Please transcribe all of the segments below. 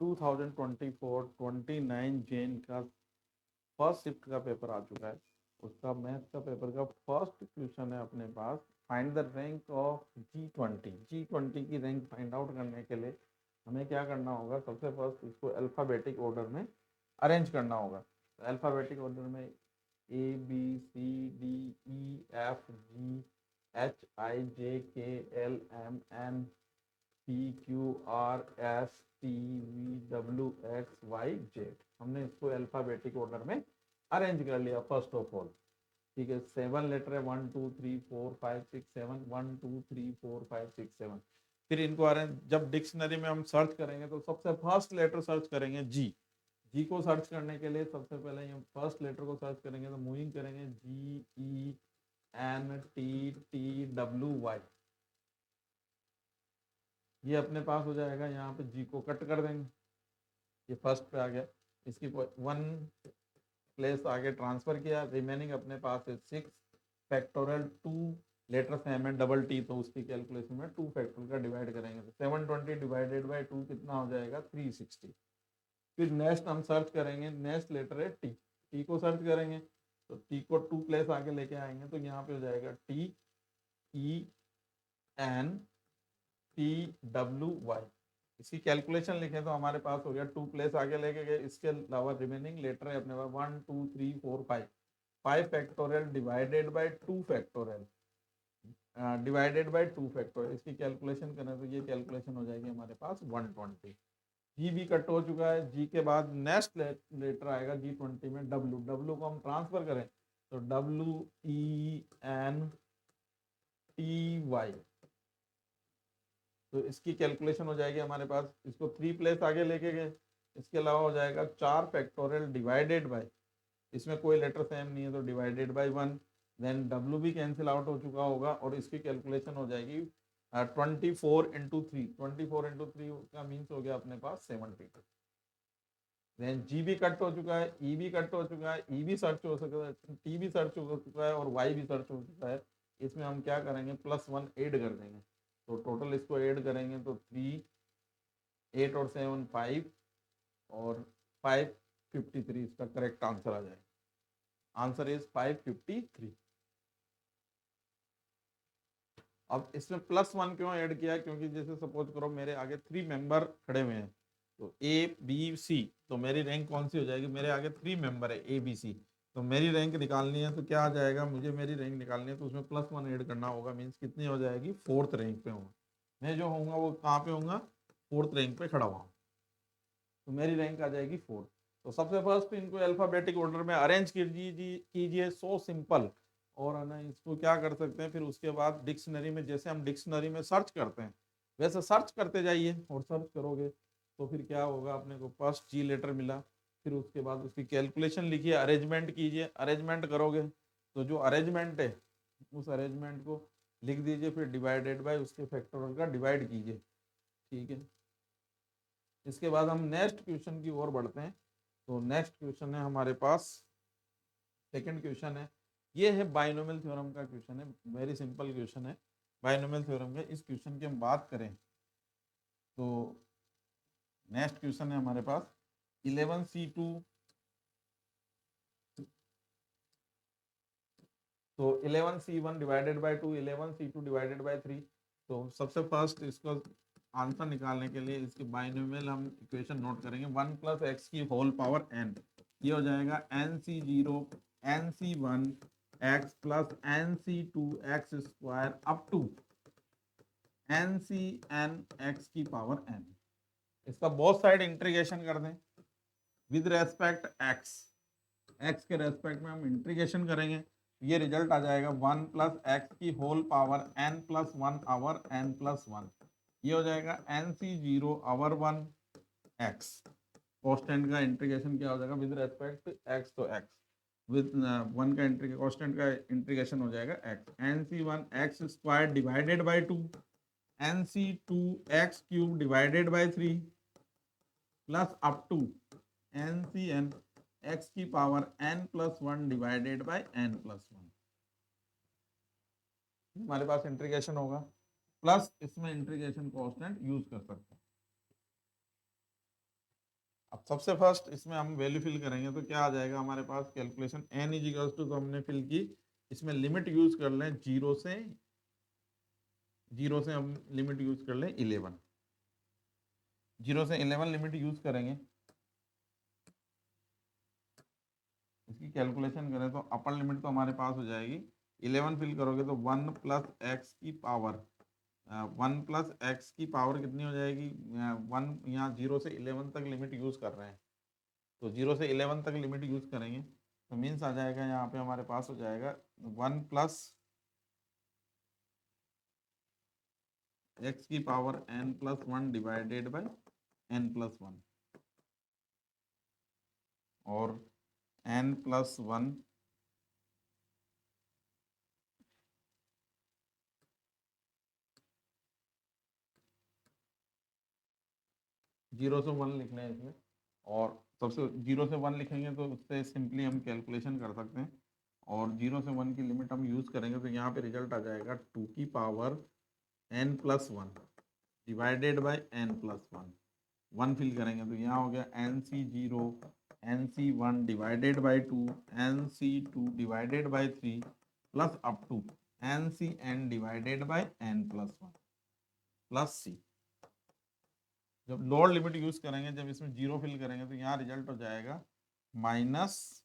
2024-29 जैन का first shift का paper आ चुका है। उसका मैथ का पेपर का फर्स्ट क्वेश्चन है अपने पास, find the rank of G twenty की रैंक फाइंड आउट करने के लिए हमें क्या करना होगा? सबसे फर्स्ट इसको अल्फ़ाबेटिक ऑर्डर में अरेंज करना होगा। अल्फ़ाबेटिक ऑर्डर में ABCDEFGHIJKLMNPQRSTVWXYZ, हमने इसको अल्फ़ाबेटिक ऑर्डर में अरेंज कर लिया फर्स्ट ऑफ ऑल। ठीक है, 7 लेटर है, 1 2 3 4 5 6 7, 1 2 3 4 5 6 7। फिर इनको अरेंज, जब डिक्शनरी में हम सर्च करेंगे तो सबसे फर्स्ट लेटर सर्च करेंगे जी को सर्च करने के लिए सबसे पहले हम फर्स्ट लेटर को सर्च करेंगे तो मूविंग करेंगे GENTTWY, ये अपने पास हो जाएगा। यहाँ पे जी को कट कर देंगे, ये फर्स्ट पे आ गया, इसकी 1 प्लेस आगे ट्रांसफर किया, रिमेनिंग अपने पास है 6 फैक्टोरियल 2 लेटर सेम है डबल टी, तो उसकी कैलकुलेशन में 2 फैक्टोरियल का डिवाइड करेंगे तो 720 डिवाइडेड बाय 2 कितना हो जाएगा? 360। फिर नेक्स्ट हम सर्च करेंगे, नेक्स्ट लेटर है टी को सर्च करेंगे तो टी को 2 प्लेस आगे लेके आएंगे तो यहाँ पे हो जाएगा TENTWY। इसकी कैलकुलेशन लिखें तो हमारे पास हो गया 2 प्लेस आगे लेके गए, इसके अलावा रिमेनिंग लेटर है अपने पास 1 2 3 4 5, 5 factorial divided by 2 factorial divided by 2 factorial, इसकी कैलकुलेशन करें तो ये कैलकुलेशन हो जाएगी हमारे पास 120। जी भी कट हो चुका है। जी के बाद नेक्स्ट लेटर आएगा जी 20 में डब्ल्यू को हम ट्रांसफर करें तो WENTY, तो इसकी कैलकुलेशन हो जाएगी हमारे पास, इसको 3 प्लेस आगे लेके गए, इसके अलावा हो जाएगा 4 फैक्टोरियल डिवाइडेड बाय, इसमें कोई लेटर सेम नहीं है तो डिवाइडेड बाय 1, देन डब्ल्यू भी कैंसिल आउट हो चुका होगा और इसकी कैलकुलेशन हो जाएगी 24 इंटू 3, 24 इंटू 3 का मीन्स हो गया अपने पास 70। देन जी भी कट हो चुका है, ई भी कट हो चुका है, ई भी सर्च हो सकता है, टी भी सर्च हो चुका है और वाई भी सर्च हो चुका है। इसमें हम क्या करेंगे? +1 ऐड कर देंगे, तो टोटल इसको ऐड करेंगे तो 3 8 और 7 5 और 553, इसका करेक्ट आंसर आ जाएगा। Answer is 553। अब इसमें +1 क्यों ऐड किया? क्योंकि जैसे सपोज करो मेरे आगे 3 मेंबर खड़े हुए हैं तो ABC, तो मेरी रैंक कौन सी हो जाएगी? मेरे आगे 3 मेंबर है ABC, तो मेरी रैंक निकालनी है तो क्या आ जाएगा? मुझे मेरी रैंक निकालनी है तो उसमें +1 ऐड करना होगा, मीन्स कितनी हो जाएगी? 4th रैंक पे होगा मैं, जो होऊंगा वो कहाँ पे होऊंगा? 4th रैंक पे खड़ा हुआ, तो मेरी रैंक आ जाएगी 4th। तो सबसे फर्स्ट इनको अल्फाबेटिक ऑर्डर में अरेंज कीजिए, सो सिंपल। और है ना, इसको क्या कर सकते हैं फिर उसके बाद डिक्शनरी में, जैसे हम डिक्शनरी में सर्च करते हैं वैसे सर्च करते जाइए, और सर्च करोगे तो फिर क्या होगा? अपने को फर्स्ट जी लेटर मिला, फिर उसके बाद उसकी कैलकुलेशन लिखिए, अरेंजमेंट कीजिए, अरेंजमेंट करोगे तो जो अरेंजमेंट है उस अरेंजमेंट को लिख दीजिए, फिर डिवाइडेड बाय उसके फैक्टोरियल का डिवाइड कीजिए। ठीक है, इसके बाद हम नेक्स्ट क्वेश्चन की ओर बढ़ते हैं। तो नेक्स्ट क्वेश्चन है हमारे पास, सेकंड क्वेश्चन है, ये है बाइनोमियल थ्योरम का क्वेश्चन है, वेरी सिंपल क्वेश्चन है बाइनोमियल थ्योरम का। इस क्वेश्चन की हम बात करें तो नेक्स्ट क्वेश्चन है हमारे पास 11C2, तो 11C1 divided by 2, 11C2 divided by 3। तो सबसे फर्स्ट इसको आंसर निकालने के लिए इसकी बाइनोमियल हम इक्वेशन नोट करेंगे, 1 + x की होल पावर n, ये हो जाएगा NC0 NC1 x + NC2 x square up to NCn x की पावर n। इसका बोथ साइड इंटीग्रेशन कर दें विद रेस्पेक्ट x के रेस्पेक्ट में हम इंटीग्रेशन करेंगे, ये रिजल्ट आ जाएगा 1 + x की whole power n + 1 over n + 1, ये हो जाएगा NC0 आवर 1 x। कॉन्स्टेंट का इंटीग्रेशन क्या हो जाएगा? विद रेस्पेक्ट x तो x, विद 1 का इंटीग्रेशन, कॉन्स्टेंट का इंटीग्रेशन हो जाएगा x, NC1 x square divided bye 2, NC2 x cube divided by 3 plus up to NCn x की power n + 1 divided by n + 1, हमारे पास इंटीग्रेशन होगा, प्लस इसमें इंटीग्रेशन कांस्टेंट यूज कर सकते हैं। सबसे फर्स्ट इसमें हम वैल्यू फिल करेंगे तो क्या आ जाएगा हमारे पास calculation n is equal to, तो हमने फिल की, इसमें लिमिट यूज कर लें जीरो से हम लिमिट यूज कर लें 11, 0 से 11 लिमिट यूज करेंगे। इसकी कैलकुलेशन करें तो अपर लिमिट तो हमारे पास हो जाएगी 11 फिल करोगे तो 1 प्लस एक्स की पावर 1 प्लस एक्स की पावर कितनी हो जाएगी 1, यहाँ 0 से 11 तक लिमिट यूज कर रहे हैं तो 0 से 11 तक लिमिट यूज करेंगे तो मीन्स आ जाएगा यहाँ पे हमारे पास हो जाएगा 1 प्लस एक्स की power n plus 1 divided by n plus 1 और n प्लस 1 0 से 1 लिख लें इसमें, और सबसे 0 से 1 लिखेंगे तो उससे सिंपली हम कैलकुलेशन कर सकते हैं और 0 से 1 की लिमिट हम यूज़ करेंगे तो यहाँ पे रिजल्ट आ जाएगा 2 की power n plus 1 divided by n plus 1, 1 fill करेंगे तो यहाँ हो गया nc0 nc1 divided bye 2 nc2 divided by 3 plus up to ncn divided by n plus 1 plus c। जब लोअर लिमिट यूज करेंगे, जब इसमें 0 फिल करेंगे तो यहाँ रिजल्ट हो जाएगा minus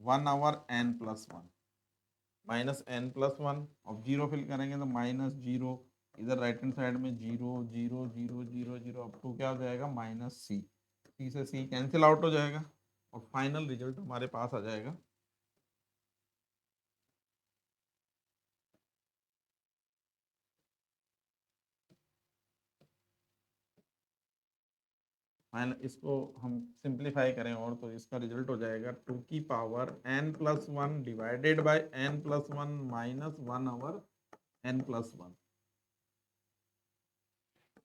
1 over n plus 1, minus n plus 1 और 0 फिल करेंगे तो माइनस 0, इधर राइट हैंड साइड में 0 0 0 0 0 अप टू क्या हो जाएगा माइनस c से c कैंसिल आउट हो जाएगा और फाइनल रिजल्ट हमारे पास आ जाएगा फाइनल। इसको हम सिंप्लीफाई करें और तो इसका रिजल्ट हो जाएगा 2 की power n plus 1 divided by n plus 1 minus 1 over n plus 1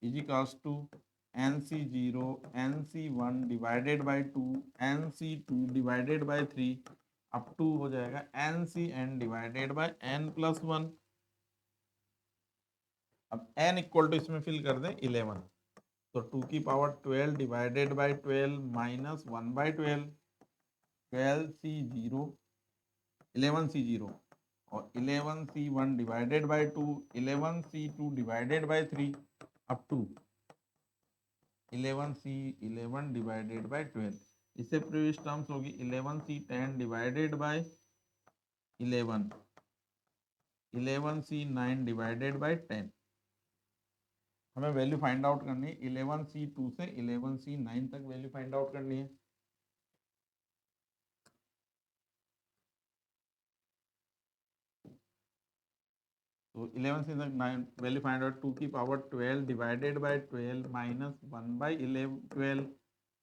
is equals to nc0 nc1 divided bye 2 nc2 divided by 3 up to हो जाएगा ncn divided by n plus 1। अब n इक्वल टू इसमें fill कर दें 11 तो 2 की power 12 divided by 12 minus 1 by 12 12c0 11c0 और 11c1 divided by 2 11c2 divided by 3 up to 11c11 divided by 12। इससे प्रीवियस टर्म्स होगी 11c10 divided by 11 11c9 divided by 10। हमें वैल्यू फाइंड आउट करनी है 11c2 से 11c9 तक value find out करनी है। तो 11 से 9 वैल्यू फाइंड आउट 2 की power 12 divided by 12 minus 1 by 12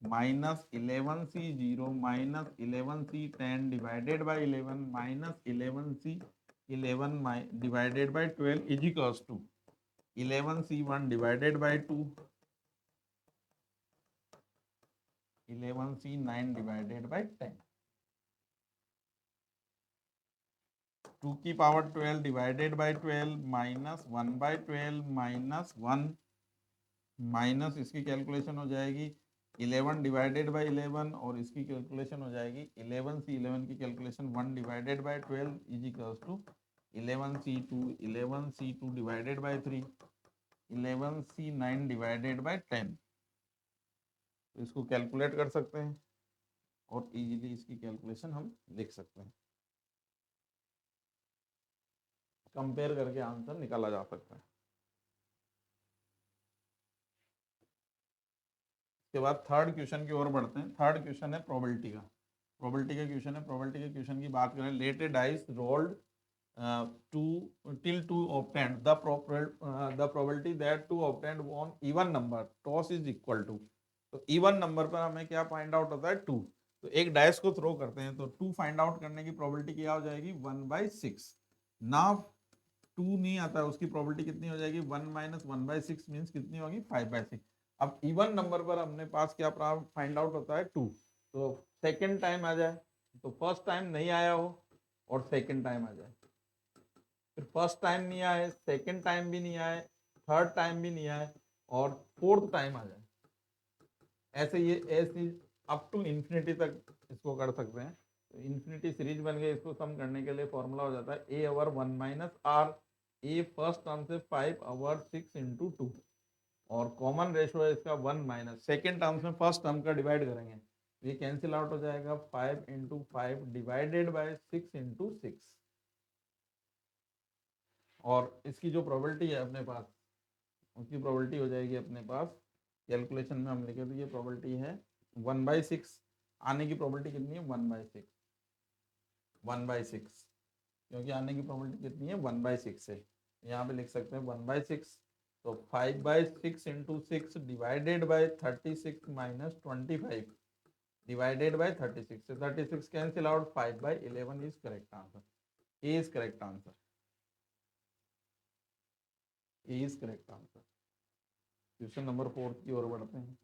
minus 11c0 minus 11c10 divided by 11 minus 11c11 divided by 12 is equals to 11c1 divided by 2 11c9 divided by 10। 2 की power 12 divided by 12 minus 1 by 12 minus 1 minus इसकी calculation हो जाएगी 11 divided by 11 और इसकी calculation हो जाएगी 11c11 की calculation 1 divided by 12 is equals to 11c2 divided by 3 11c9 divided by 10। तो इसको कैलकुलेट कर सकते हैं और इजीली इसकी कैलकुलेशन हम लिख सकते हैं, कंपेयर करके आंसर निकाला जा सकता है। इसके बाद थर्ड क्वेश्चन की ओर बढ़ते हैं। थर्ड क्वेश्चन है प्रोबेबिलिटी का। प्रोबेबिलिटी का क्वेश्चन है। प्रोबेबिलिटी के क्वेश्चन की बात करें, late A dice rolled till 2 obtained the probability that 2 obtained on even number toss is equal to। तो इवन नंबर पर हमें क्या फाइंड आउट होता है 2। तो एक डाइस को थ्रो करते हैं तो 2 फाइंड आउट करने की प्रोबेबिलिटी क्या हो जाएगी 1/6 ना 2 नहीं आता है उसकी प्रोबेबिलिटी कितनी हो जाएगी 1 माइनस 1/6 मीन्स कितनी होगी 5/6। अब इवन नंबर पर अपने पास क्या फाइंड आउट होता है 2। तो सेकेंड टाइम आ जाए तो फर्स्ट टाइम नहीं आया हो और सेकेंड टाइम आ जाए, फिर फर्स्ट टाइम नहीं आए, सेकेंड टाइम भी नहीं आए, थर्ड टाइम भी नहीं आए और फोर्थ टाइम आ जाए। ऐसे ये S is up to infinity तक इसको कर सकते हैं। तो इन्फिनिटी सीरीज बन गई, इसको सम करने के लिए फॉर्मूला हो जाता है ए ओवर 1 - r, ए फर्स्ट टर्म से 5 ओवर 6 इंटू 2, और कॉमन रेशो है इसका 1 माइनस सेकेंड टर्म्स में फर्स्ट टर्म का डिवाइड करेंगे, ये कैंसिल आउट हो जाएगा 5 इंटू 5 डिवाइडेड बाय 6 इंटू 6। और इसकी जो प्रोबेबिलिटी है अपने पास, उसकी प्रोबेबिलिटी हो जाएगी अपने पास, कैलकुलेशन में हम लिखे तो ये प्रोबेबिलिटी है 1/6, आने की प्रोबेबिलिटी कितनी है 1/6, 1/6, क्योंकि आने की प्रोबेबिलिटी कितनी है 1/6 है, यहाँ पे लिख सकते हैं 1/6। तो 5/6 into 6 divided by 36 minus 25 divided by 36 से 36 cancel out, 5/11 is correct answer, A is correct answer, A is correct answer. Question number 4 की ओर बढ़ते हैं।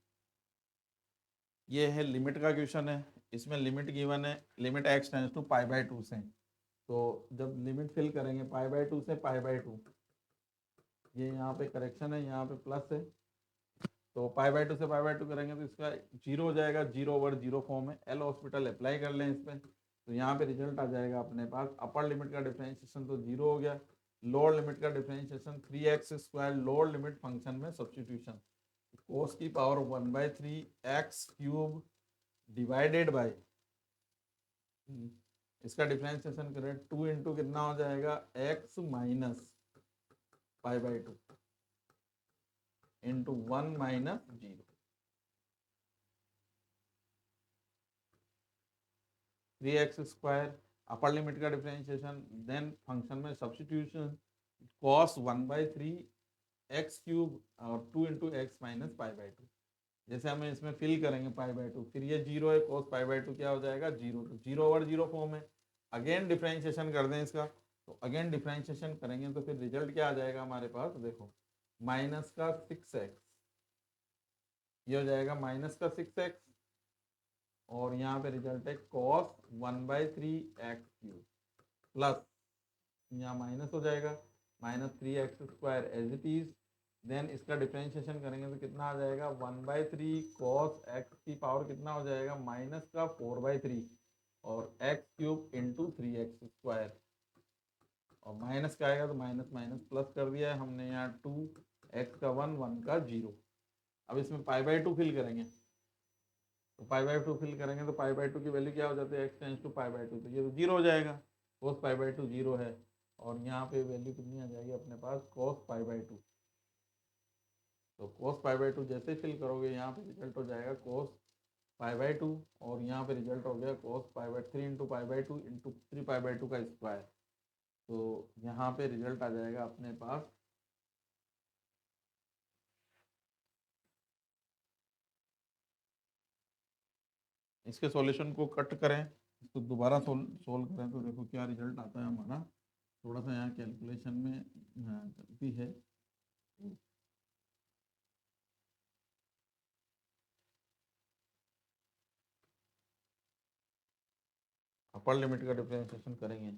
ये है लिमिट का क्वेश्चन है, इसमें लिमिट गिवन है, लिमिट x टेंड्स टू π/2 से। तो जब लिमिट फिल करेंगे π/2 से π/2, ये यहाँ पे करेक्शन है, यहाँ पे प्लस है, तो π/2 से π/2 करेंगे तो इसका जीरो हो जाएगा, 0/0 फॉर्म है, एल हॉस्पिटल अप्लाई कर लें इस पर, तो यहाँ पे रिजल्ट आ जाएगा अपने पास, अपर लिमिट का डिफरेंशिएशन तो जीरो हो गया, लोअर लिमिट का differentiation 3x², lower limit function में सब्सटीट्यूशन, कोस की पावर 1/3 x³ डिवाइडेड बाय, इसका डिफरेंशिएशन करें 2 इंटू कितना हो जाएगा x minus π/2 into 1 minus 0, 3x² upper limit का डिफरेंशिएशन, देन फंक्शन में सब्सटीट्यूशन, cos 1/3 x³ और 2 इंटू x माइनस π/2, जैसे हमें इसमें फिल करेंगे π/2, फिर ये जीरो है, cos π/2 क्या हो जाएगा जीरो, तो 0/0 फॉर्म है। अगेन डिफरेंशिएशन कर दें इसका, तो अगेन डिफरेंशिएशन करेंगे तो फिर रिजल्ट क्या आ जाएगा हमारे पास, देखो माइनस का 6x, ये हो जाएगा माइनस का 6x, और यहाँ पे रिजल्ट है cos 1/3 x³ प्लस, यहाँ माइनस हो जाएगा -3x² as it is, then इसका डिफरेंशिएशन करेंगे तो कितना आ जाएगा 1/3 cos x की पावर कितना हो जाएगा माइनस का 4/3 और x³ इंटू 3x², और माइनस का आएगा तो माइनस माइनस प्लस कर दिया है हमने, यहाँ 2x का 1 1 का 0। अब इसमें π/2 फिल करेंगे, तो π/2 फिल करेंगे तो π/2 की वैल्यू क्या हो जाती है x टेंस टू π/2, तो ये तो जीरो हो जाएगा, cos π/2 जीरो है, और यहाँ पे वैल्यू कितनी आ जाएगी अपने पास cos π/2, तो cos π/2 जैसे फिल करोगे यहाँ पे रिजल्ट हो जाएगा cos π/2, और यहाँ पे रिजल्ट हो गया cos π/3 इंटू π/2 इंटू 3π/2 का स्क्वायर, तो यहाँ पे रिजल्ट आ जाएगा अपने पास, इसके सॉल्यूशन को कट करें, इसको दोबारा सोल्व करें तो देखो क्या रिजल्ट आता है हमारा, थोड़ा सा यहाँ कैलकुलेशन में गलती है। अपर लिमिट का डिफरेंशिएशन करेंगे,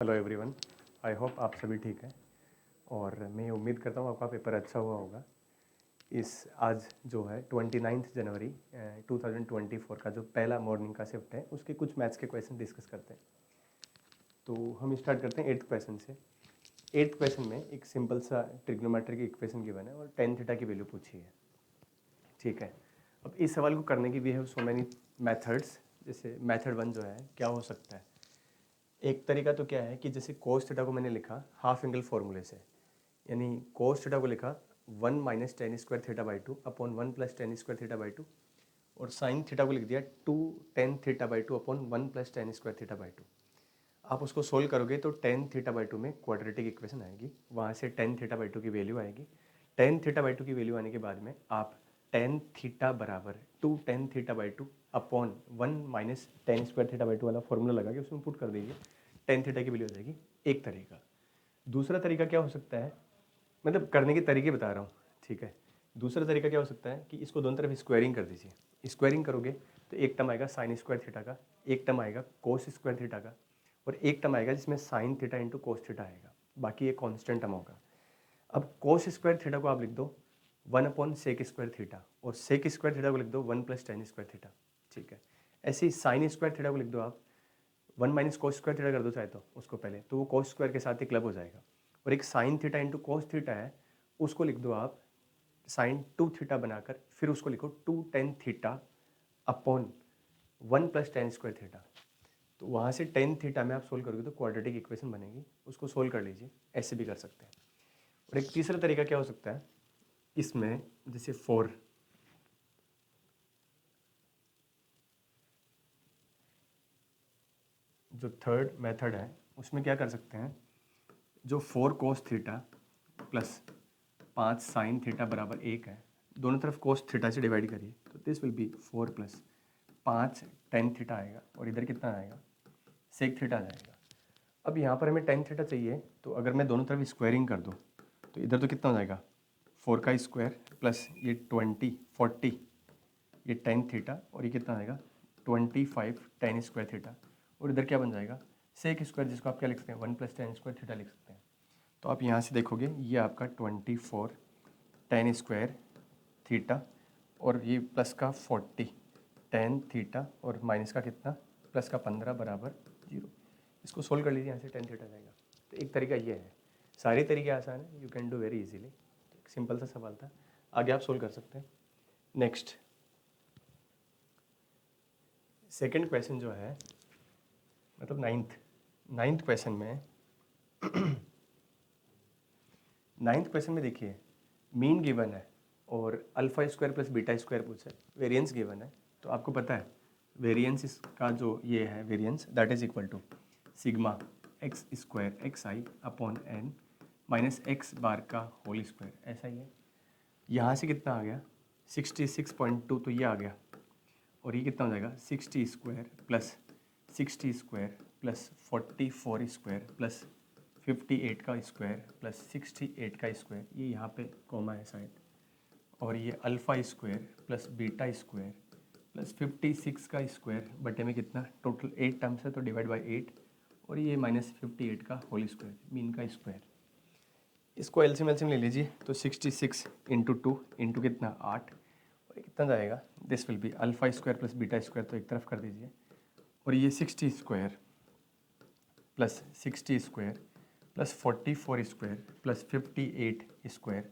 हेलो एवरीवन, आई होप आप सभी ठीक हैं और मैं उम्मीद करता हूँ आपका पेपर अच्छा हुआ होगा। आज जो है 29 जनवरी 2024 का जो पहला मॉर्निंग का शिफ्ट है उसके कुछ मैथ्स के क्वेश्चन डिस्कस करते हैं। तो हम स्टार्ट करते हैं 8th क्वेश्चन से। 8th क्वेश्चन में एक सिंपल सा ट्रिग्नोमेट्रिक इक्वेशन गिवन है और tan थीटा की वैल्यू पूछी है। ठीक है, अब इस सवाल को करने की भी है सो मैनी मेथड्स। जैसे मेथड 1 जो है क्या हो सकता है, एक तरीका तो क्या है कि जैसे कोस थीटा को मैंने लिखा हाफ एंगल फॉर्मूले से, यानी कोस थीटा को लिखा 1 minus ten square theta by 2 upon 1 plus ten square theta by 2, और साइन थीटा को लिख दिया 2 tan theta by 2 upon 1 plus ten square theta by 2। आप उसको सोल्व करोगे तो टेन थीटा बाई 2 में क्वाड्रेटिक इक्वेशन आएगी, वहाँ से टेन थीटा बाई 2 की वैल्यू आएगी। टेन थीटा बाई 2 की वैल्यू आने के बाद में आप टेन थीटा बराबर 2 tan theta by 2 upon 1 minus ten square theta by 2 वाला फॉर्मूला लगा के उसमें पुट कर दीजिए, टेन थीटा की वैल्यू आ जाएगी। एक तरीका। दूसरा तरीका क्या हो सकता है, मतलब करने के तरीके बता रहा हूँ, ठीक है। दूसरा तरीका क्या हो सकता है कि इसको दोनों तरफ स्क्वायरिंग कर दीजिए। स्क्वायरिंग करोगे तो एक टर्म आएगा साइन स्क्वायर थीटा का, एक टर्म आएगा कोस स्क्वायर थीटा का, और एक टर्म आएगा जिसमें sine theta into cos theta आएगा, बाकी ये कॉन्स्टेंट टर्म होगा। अब कोस स्क्वायर थीटा को आप लिख दो 1 अपॉन सेक स्क्वायर थीटा, और सेक स्क्वायर थीटा को लिख दो 1 प्लस टेन स्क्वायर थीटा। ठीक है, ऐसे ही साइन स्क्वायर थीटा को लिख दो आप 1 माइनस कोस स्क्वायर थीटा कर दो चाहे तो उसको पहले, तो वो कोस स्क्वायर के साथ ही क्लब हो जाएगा। और एक sine theta into cos theta है, उसको लिख दो आप साइन 2 थीटा बनाकर, फिर उसको लिखो 2 tan theta upon 1 plus ten square theta. तो वहाँ से टेन थीटा में आप सोल्व करोगे तो क्वाड्रेटिक इक्वेशन बनेगी, उसको सोल्व कर लीजिए। ऐसे भी कर सकते हैं। और एक तीसरा तरीका क्या हो सकता है, इसमें जैसे 4, जो थर्ड मेथड है उसमें क्या कर सकते हैं, जो 4 cos theta plus 5 sine theta बराबर 1 है, दोनों तरफ कोस थीटा से डिवाइड करिए तो this will B 4 plus 5 tan theta आएगा, और इधर कितना आएगा सेक थीटा आ जाएगा। अब यहाँ पर हमें टेन थीटा चाहिए, तो अगर मैं दोनों तरफ स्क्वायरिंग कर दूँ तो इधर तो कितना हो जाएगा 4 का स्क्वायर प्लस ये 40 ये टेन थीटा, और ये कितना आएगा 25 टेन स्क्वायर थीटा, और इधर क्या बन जाएगा सेक स्क्वायर, जिसको आप क्या लिख सकते हैं 1 प्लस टेन स्क्वायर थीटा लिख सकते हैं। तो आप यहाँ से देखोगे ये आपका 24 टेन स्क्वायर थीटा, और ये प्लस का 40 टेन थीटा, और माइनस का कितना प्लस का 15 बराबर 0। इसको सोल्व कर लीजिए, यहाँ से टेन थीटा जाएगा। तो एक तरीका ये है, सारे तरीके आसान है, you can do very easily. एक सिंपल सा सवाल था, आगे आप सोल्व कर सकते हैं। नेक्स्ट सेकंड क्वेश्चन जो है, मतलब नाइन्थ क्वेश्चन में नाइन्थ क्वेश्चन में देखिए मीन गिवन है और alpha square plus beta square पूछा है, वेरिएंस गिवन है। तो आपको पता है वेरिएंस इसका जो ये है variance that is equal to sigma X square X I upon N minus X bar का होल स्क्वायर, ऐसा ही है। यहाँ से कितना आ गया 66.2, तो ये आ गया, और ये कितना हो जाएगा 60 square plus 60 square plus 44 square plus 58 का स्क्वायर प्लस 68 का स्क्वायर, ये यहाँ पे कॉमा है शायद, और ये alpha square plus beta square plus 56 का स्क्वायर बटे में कितना टोटल 8 टर्म्स है तो डिवाइड बाय 8, और ये माइनस 58 का होल स्क्वायर मीन का स्क्वायर। इसको एलसीएम ले लीजिए तो 66 इंटू 2 इंटू कितना 8, और कितना जाएगा this will B alpha square plus beta square, तो एक तरफ कर दीजिए, और ये 60 square plus 60 square plus 44 square plus 58 square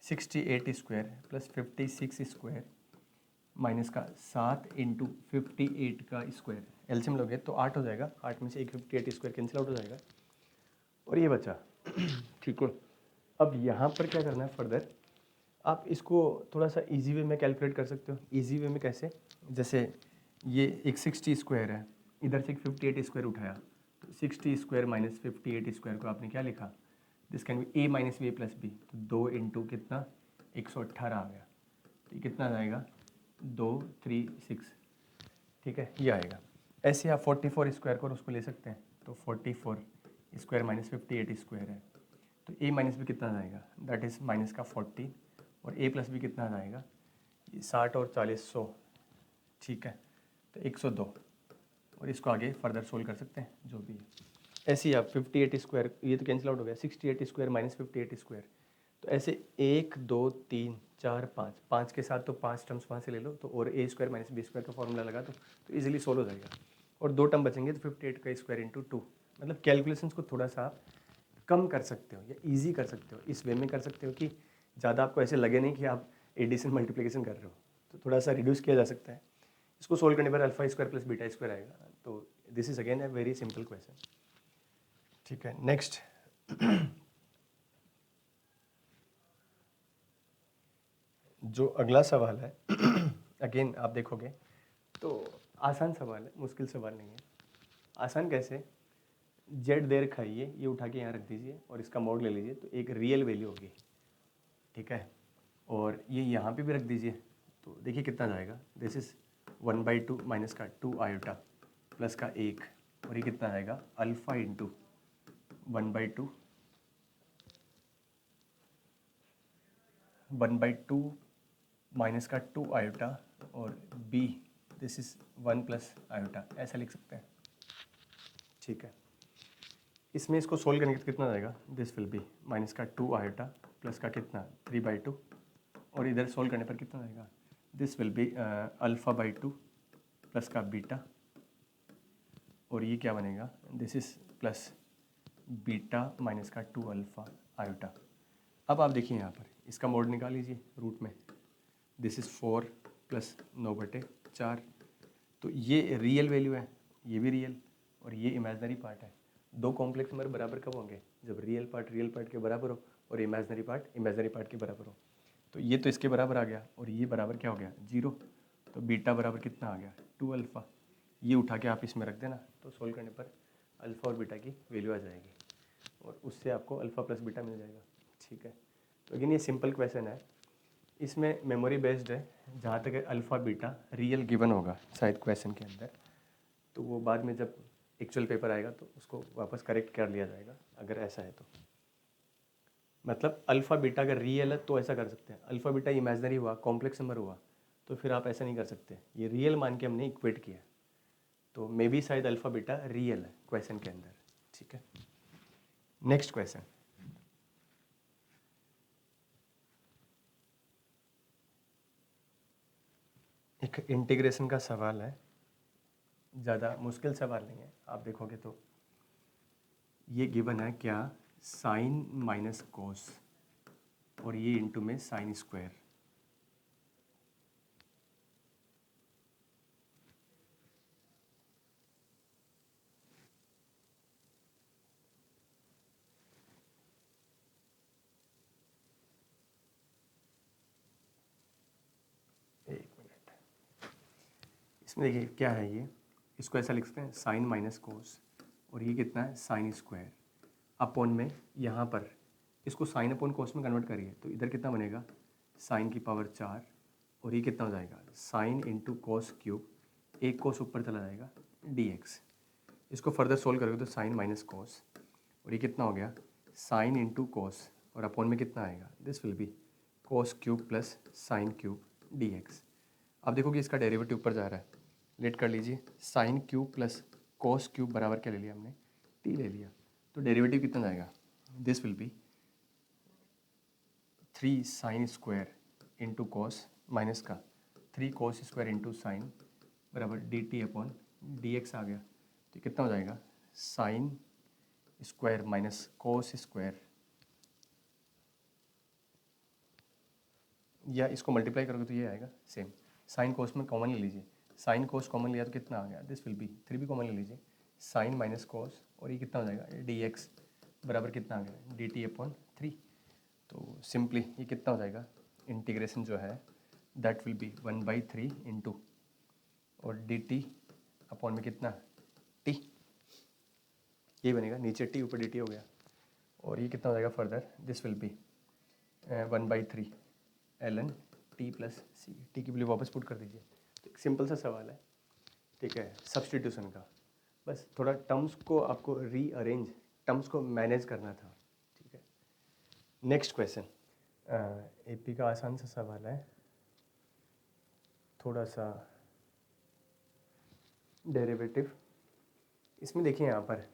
68 square plus 56 square minus का 7 इंटू 58 का स्क्वायर, एलसीएम लोगे तो 8 हो जाएगा, 8 में से एक 58 स्क्वायर कैंसिल आउट हो जाएगा, और ये बचा। ठीक है, अब यहाँ पर क्या करना है फर्दर, आप इसको थोड़ा सा इजी वे में कैलकुलेट कर सकते हो। इजी वे में कैसे, जैसे ये एक 60 स्क्वायर है, इधर से एक 58 स्क्वायर उठाया, तो 60 स्क्वायर माइनस 58 स्क्वायर को आपने क्या लिखा, this can be a minus b plus b, तो 2 इंटू कितना 118 आ गया, तो ये कितना आ जाएगा 236। ठीक है, ये आएगा। ऐसे आप 44 स्क्वायर को उसको ले सकते हैं, तो 44 स्क्वायर माइनस 58 स्क्वायर है, तो ए माइनस बी कितना आ जाएगा दैट इज़ माइनस का 40, और ए प्लस बी कितना आ जाएगा 60 और 40 100। ठीक है, तो 102, और इसको आगे फर्दर सोल्व कर सकते हैं जो भी है। ऐसे ही आप 58 स्क्वायर, ये तो कैंसिल आउट हो गया, 68 स्क्वायर माइनस 58 स्क्वायर, तो ऐसे 1 2 3 4 5, 5 के साथ तो 5 टर्म्स वहाँ से ले लो, तो और ए स्क्वायर माइनस बी स्क्वायर का फॉर्मूला लगा दो, तो इजीली सोल्व हो जाएगा। और 2 टर्म बचेंगे तो 58 का स्क्वायर इंटू 2, मतलब कैलकुलेशंस को थोड़ा सा आप कम कर सकते हो या ईजी कर सकते हो, इस वे में कर सकते हो कि ज़्यादा आपको ऐसे लगे नहीं कि आप एडिशन मल्टीप्लिकेशन कर रहे हो, तो थोड़ा सा रिड्यूस किया जा सकता है। इसको सोल्व करने पर alpha square plus beta square आएगा। तो this is again a very simple question. ठीक है, नेक्स्ट जो अगला सवाल है अगेन आप देखोगे तो आसान सवाल है, मुश्किल सवाल नहीं है। आसान कैसे, जेड देर खाइए, ये उठा के यहाँ रख दीजिए और इसका मोड ले लीजिए, तो एक रियल वैल्यू होगी, ठीक है, और ये यहाँ पे भी रख दीजिए, तो देखिए कितना जाएगा, दिस इज 1/2 माइनस का 2 आयोटा प्लस का 1, और ये कितना आएगा अल्फ़ा इंटू 1/2 माइनस का 2 आयोटा और b this is 1 plus iota, ऐसा लिख सकते हैं, ठीक है। इसमें इसको सोल्व करने के कितना जाएगा, दिस विल बी माइनस का 2 आयोटा प्लस का कितना 3/2, और इधर सोल्व करने पर कितना आएगा, दिस विल बी अल्फ़ा/2 प्लस का बीटा, और ये क्या बनेगा, this is plus beta minus का 2 अल्फ़ा आयोटा। अब आप देखिए यहाँ पर इसका मोड निकाल लीजिए रूट में, दिस इज़ 4 प्लस 9/4, तो ये रियल वैल्यू है, ये भी रियल और ये इमेजनरी पार्ट है। दो कॉम्प्लेक्स नंबर बराबर कब होंगे, जब रियल पार्ट के बराबर हो और इमेजनरी पार्ट के बराबर हो। तो ये तो इसके बराबर आ गया और ये बराबर क्या हो गया 0, तो बीटा बराबर कितना आ गया 2 अल्फ़ा, ये उठा के आप इसमें रख देना, तो सोल्व करने पर अल्फ़ा और बीटा की वैल्यू आ जाएगी और उससे आपको अल्फ़ा प्लस बीटा मिल जाएगा, ठीक है। तो अगेन ये सिंपल क्वेश्चन है, इसमें मेमोरी बेस्ड है, जहाँ तक अल्फ़ा बीटा रियल गिवन होगा शायद क्वेश्चन के अंदर, तो वो बाद में जब एक्चुअल पेपर आएगा तो उसको वापस करेक्ट कर लिया जाएगा अगर ऐसा है तो। मतलब अल्फ़ा बीटा अगर रियल है तो ऐसा कर सकते हैं, अल्फ़ा बीटा इमेजनरी हुआ, कॉम्प्लेक्स नंबर हुआ, तो फिर आप ऐसा नहीं कर सकते, ये रियल मान के हमने इक्वेट किया, तो मे बी शायद अल्फ़ा बीटा रियल है क्वेश्चन के अंदर, ठीक है। नेक्स्ट क्वेश्चन, एक इंटीग्रेशन का सवाल है, ज़्यादा मुश्किल सवाल नहीं है, आप देखोगे तो ये गिवन है क्या, साइन माइनस कोस और ये इंटू में साइन स्क्वायर, एक मिनट, इसमें देखिए क्या है ये, इसको ऐसा लिख सकते हैं साइन माइनस कोस और ये कितना है साइन स्क्वायर अपॉन में, यहाँ पर इसको साइन अपॉन कोस में कन्वर्ट करिए तो इधर कितना बनेगा साइन की पावर 4 और ये कितना हो जाएगा साइन इंटू कोस क्यूब, एक कोस ऊपर चला जाएगा dx, इसको फर्दर सोल्व करोगे तो साइन माइनस कोस और ये कितना हो गया साइन इंटू कोस और अपॉन में कितना आएगा, this will B cos cube plus sine cube dx। अब देखोगे इसका डेरिवेटिव ऊपर जा रहा है, लेट कर लीजिए, sine cube plus cos cube बराबर क्या ले लिया हमने t ले लिया, तो डेरिवेटिव कितना जाएगा, this will be 3 sine square into cos minus का 3 कोस स्क्वायर इंटू साइन बराबर D T upon D X आ गया, तो कितना हो जाएगा sine square minus cos square, या इसको मल्टीप्लाई करोगे तो ये आएगा सेम, साइन कोस में कॉमन ले लीजिए, साइन कोस कॉमन लिया तो कितना आ गया, दिस विल बी 3 भी कॉमन ले लीजिए, साइन माइनस कोस और ये कितना हो जाएगा डी एक्स बराबर कितना आ गया डी टी अपॉन 3, तो सिंपली ये कितना हो जाएगा इंटीग्रेशन जो है दैट विल बी 1/3 इंटू और डी टी अपॉन में कितना टी, ये बनेगा नीचे टी ऊपर डी टी हो गया, और ये कितना हो जाएगा further, this will be 1/3 ln t plus c, t की वैल्यू वापस पुट कर दीजिए। तो एक सिंपल सा सवाल है, ठीक है, सब्सटीट्यूशन का, बस थोड़ा टर्म्स को आपको रीअरेंज, टर्म्स को मैनेज करना था, ठीक है। नेक्स्ट क्वेश्चन, एपी का आसान सा सवाल है, थोड़ा सा डेरिवेटिव, इसमें देखिए यहाँ पर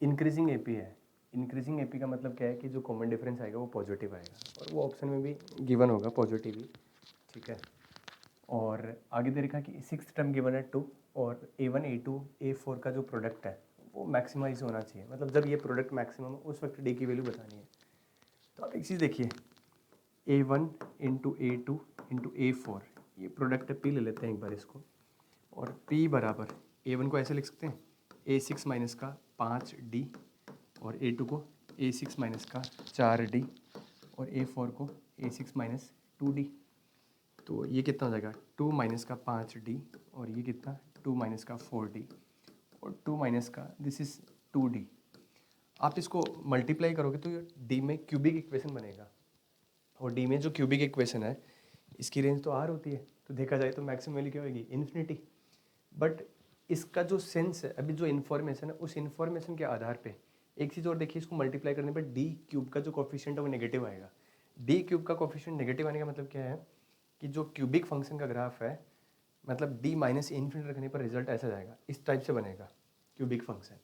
इंक्रीजिंग एपी है। इंक्रीजिंग एपी का मतलब क्या है कि जो कॉमन डिफरेंस आएगा वो पॉजिटिव आएगा, और वो ऑप्शन में भी गिवन होगा पॉजिटिव ही, ठीक है। और आगे दे रखा कि सिक्स टर्म गिवन है 2, और A1 A2 A4 का जो प्रोडक्ट है वो मैक्सिमाइज होना चाहिए, मतलब जब ये प्रोडक्ट मैक्सिमम है उस वक्त डी की वैल्यू बतानी है। तो आप एक चीज़ देखिए, A1 into A2 into A4, ये प्रोडक्ट है, P ले लेते हैं एक बार इसको, और P बराबर A1 को ऐसे लिख सकते हैं A6 माइनस का 5D, और A2 को A6 माइनस का 4D, और A4 को A6 माइनस 2D। तो ये कितना हो जाएगा 2 माइनस का 5D, और ये कितना 2 माइनस का 4D, और 2 माइनस का दिस इज़ 2D। आप इसको मल्टीप्लाई करोगे तो ये D में क्यूबिक इक्वेशन बनेगा, और D में जो क्यूबिक इक्वेशन है इसकी रेंज तो R होती है, तो देखा जाए तो मैक्सिमम वैल्यू क्या होगी, इन्फिनिटी। बट इसका जो सेंस है, अभी जो इन्फॉर्मेशन है उस इन्फॉर्मेशन के आधार पे एक चीज़ और देखिए, इसको मल्टीप्लाई करने पर डी क्यूब का जो कोफिशिएंट है वो नेगेटिव आएगा। डी क्यूब का कोफिशिएंट नेगेटिव आने का मतलब क्या है कि जो क्यूबिक फंक्शन का ग्राफ है, मतलब डी माइनस इन्फिनिटी रखने पर रिजल्ट ऐसा जाएगा, इस टाइप से बनेगा क्यूबिक फंक्शन।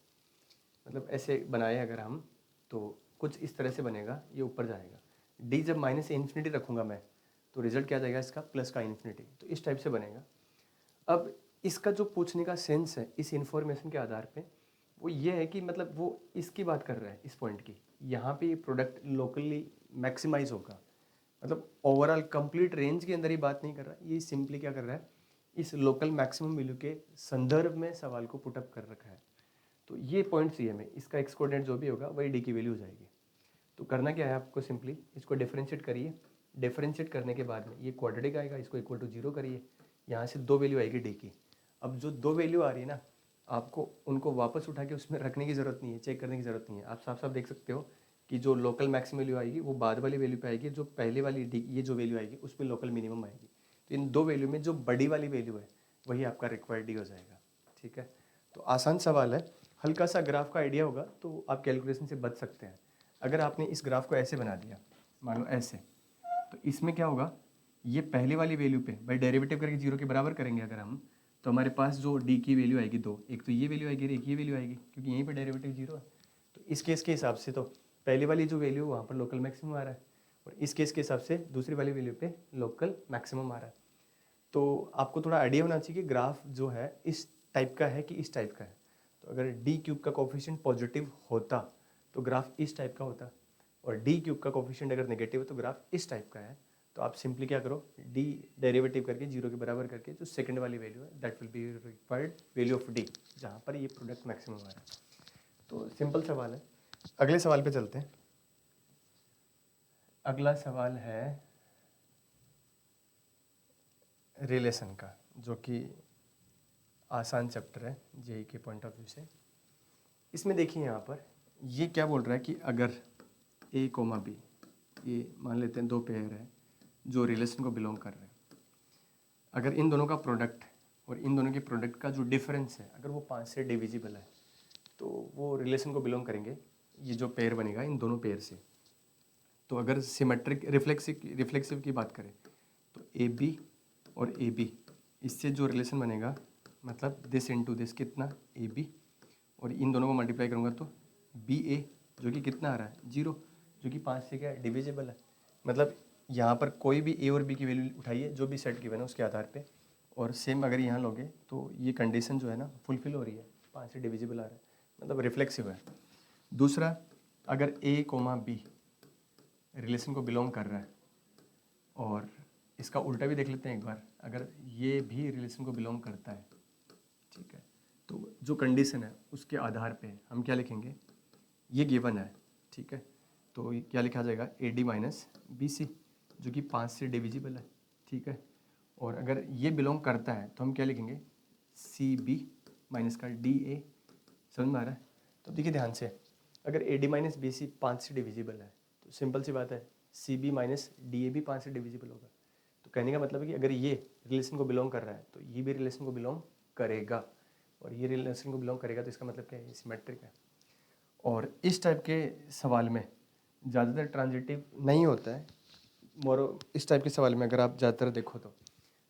मतलब ऐसे बनाए अगर हम तो कुछ इस तरह से बनेगा, ये ऊपर जाएगा। डी जब माइनस इन्फिनिटी रखूँगा मैं तो रिजल्ट क्या जाएगा इसका, प्लस का इन्फिनिटी, तो इस टाइप से बनेगा। अब इसका जो पूछने का सेंस है इस इन्फॉर्मेशन के आधार पे वो ये है कि मतलब वो इसकी बात कर रहा है, इस पॉइंट की, यहाँ पे ये प्रोडक्ट लोकली मैक्सिमाइज होगा, मतलब ओवरऑल कंप्लीट रेंज के अंदर ही बात नहीं कर रहा, ये सिंपली क्या कर रहा है, इस लोकल मैक्सिमम वैल्यू के संदर्भ में सवाल को पुटअप कर रखा है। तो ये पॉइंट सी है, इसका एक्स कोऑर्डिनेट जो भी होगा वही डी की वैल्यू हो जाएगी। तो करना क्या है आपको, सिंपली इसको डिफरेंशिएट करिए, डिफरेंशिएट करने के बाद में ये क्वाड्रेटिक आएगा, इसको इक्वल टू 0 करिए, यहाँ से 2 वैल्यू आएगी डी की। अब जो 2 वैल्यू आ रही है ना, आपको उनको वापस उठा के उसमें रखने की ज़रूरत नहीं है, चेक करने की ज़रूरत नहीं है। आप साफ साफ देख सकते हो कि जो लोकल मैक्सिमम वैल्यू आएगी वो बाद वाली वैल्यू पे आएगी, जो पहले वाली डी ये जो वैल्यू आएगी उसमें लोकल मिनिमम आएगी। तो इन 2 वैल्यू में जो बड़ी वाली वैल्यू है वही आपका रिक्वायर्ड डी हो जाएगा, ठीक है। तो आसान सवाल है, हल्का सा ग्राफ का आइडिया होगा तो आप कैलकुलेशन से बच सकते हैं। अगर आपने इस ग्राफ को ऐसे बना दिया, मान लो ऐसे, तो इसमें क्या होगा, ये पहले वाली वैल्यू पे भाई डेरिवेटिव करके 0 के बराबर करेंगे अगर हम, तो हमारे पास जो डी की वैल्यू आएगी 2, एक तो ये वैल्यू आएगी, एक ये वैल्यू आएगी, क्योंकि यहीं पे डेरिवेटिव 0 है। तो इस केस के हिसाब से तो पहली वाली जो वैल्यू वहाँ पर लोकल मैक्सिमम आ रहा है, और इस केस के हिसाब से दूसरी वाली वैल्यू पे लोकल मैक्सिमम आ रहा है। तो आपको थोड़ा आइडिया होना चाहिए कि ग्राफ जो है इस टाइप का है कि इस टाइप का है। तो अगर डी क्यूब का कोफिशिएंट पॉजिटिव होता तो ग्राफ इस टाइप का होता, और डी क्यूब का कोफिशिएंट अगर नेगेटिव है तो ग्राफ इस टाइप का है। तो आप सिंपली क्या करो, डी डेरिवेटिव करके 0 के बराबर करके जो सेकंड वाली वैल्यू है that will be required value of D, जहाँ पर ये प्रोडक्ट मैक्सिमम आ रहा है। तो सिंपल सवाल है। अगले सवाल पे चलते हैं। अगला सवाल है रिलेशन का, जो कि आसान चैप्टर है जेई के पॉइंट ऑफ व्यू से। इसमें देखिए यहाँ पर ये क्या बोल रहा है कि अगर ए कोमा बी, ये मान लेते हैं 2 पेयर है जो रिलेशन को बिलोंग कर रहे हैं, अगर इन दोनों का प्रोडक्ट और इन दोनों के प्रोडक्ट का जो डिफरेंस है अगर वो 5 से डिविजिबल है तो वो रिलेशन को बिलोंग करेंगे, ये जो पेयर बनेगा इन दोनों पेयर से। तो अगर सिमेट्रिक रिफ्लेक्सिव की बात करें तो ए बी और ए बी, इससे जो रिलेशन बनेगा मतलब दिस इनटू दिस कितना ए बी, और इन दोनों को मल्टीप्लाई करूँगा तो बी ए, जो कि कितना आ रहा है 0, जो कि 5 से क्या है डिविजिबल है। मतलब यहाँ पर कोई भी ए और बी की वैल्यू उठाइए जो भी सेट गिवन है उसके आधार पे, और सेम अगर यहाँ लोगे तो ये कंडीशन जो है ना फुलफिल हो रही है, 5 से डिविजिबल आ रहा है, मतलब रिफ्लेक्सिव है। दूसरा, अगर ए कोमा बी रिलेशन को बिलोंग कर रहा है, और इसका उल्टा भी देख लेते हैं एक बार, अगर ये भी रिलेशन को बिलोंग करता है, ठीक है, तो जो कंडीशन है उसके आधार पे हम क्या लिखेंगे, ये गिवन है, ठीक है, तो ये क्या लिखा जाएगा a d minus b c, जो कि 5 से डिविजिबल है, ठीक है। और अगर ये बिलोंग करता है तो हम क्या लिखेंगे सी बी माइनस का डी ए, समझ में आ रहा है। तो देखिए ध्यान से, अगर a d minus b c 5 से डिविजिबल है तो सिंपल सी बात है c b minus d a भी 5 से डिविजिबल होगा। तो कहने का मतलब है कि अगर ये रिलेशन को बिलोंग कर रहा है तो ये भी रिलेशन को बिलोंग करेगा, और ये रिलेशन को बिलोंग करेगा तो इसका मतलब क्या है, सिमेट्रिक है। और इस टाइप के सवाल में ज़्यादातर ट्रांजिटिव नहीं होता है, मोरो इस टाइप के सवाल में अगर आप ज़्यादातर देखो तो